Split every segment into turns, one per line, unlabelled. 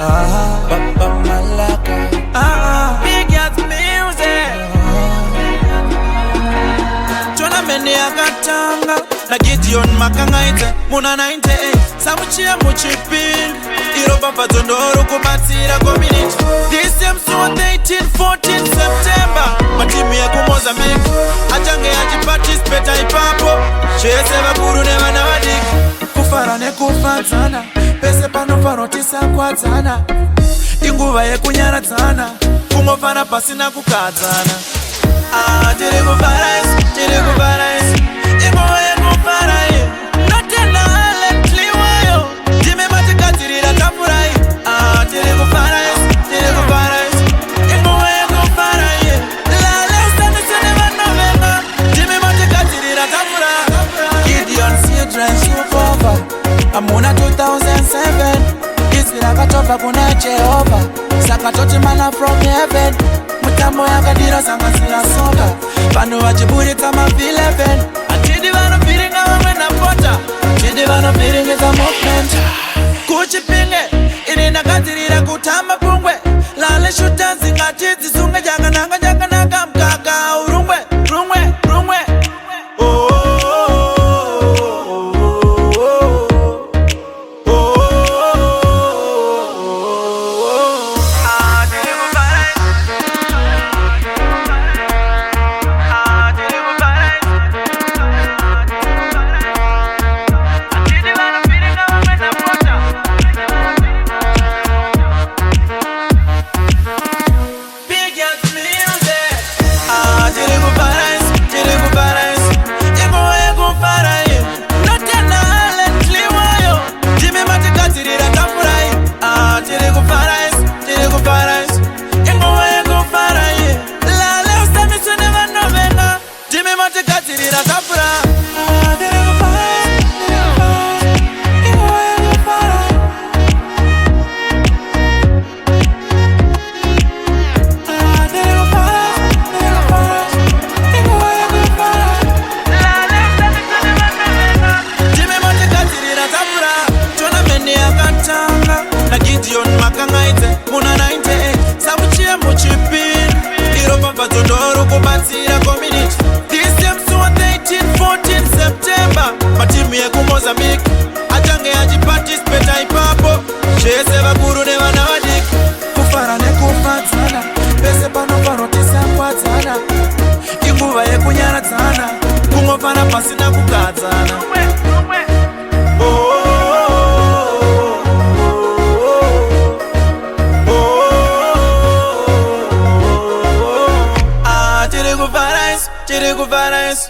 Papa Malaka. Big ass music. Tuna mene akatanga na Gideon Makangaidze muna 98 Zamuchiya kuchipinge iroba padzondoro kubatsira community. This same soon 13-14 September matimu ya Mozambique achange achiparticipate ipapo chese vakuru nevana vadiki kufara nekufanzana pese panofanotisa kwadzana inguva yekunyaradzana kumofana pasina kukadzana. Tiri kufara isi inguva yekufara iyi notenda alentliwayo ndime matikadzirira tafurai. Tiri kufara isi inguva yekufara iyi lale usandisene vanovenga ndime matikadzirira tafura. Gideon CeE drive supova amuna 2007 izwi rakatobva kuna Jehovah saka toti mana from heaven mutambo yakadira sangasira soka vanhu vachiburitsa ma11 atidi vanopfiringa vamwe napota atidi vanopfiringisa movement kuchipinge ini ndakadzirira kutamba pungwe lale shutanzi ngatidzisunge jakanaka mkaka urungwe rumwe na Gideon Makangaidze muna 98 Zamuchiya kuchipinge iroba padzondoro kubatsira community. This same soon 13-14 September matimu ya Mozambique achange achiparticipate ipapo chese vakuru nevana vadiki kufara nekufanzana pese panofanotisa kwadzana inguva yekunyaradzana kumofana pasina kukadzana. Tiri kufara isi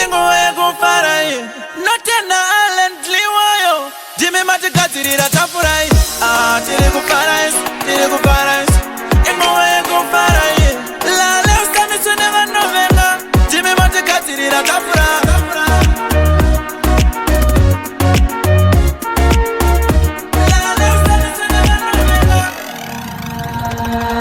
inguva yekufara iyi notenda alentliwayo ndime matikadzirira tafurai. Tiri kufara isi inguva yekufara iyi lale usandiswe nevanovenga ndime matikadzirira tafura.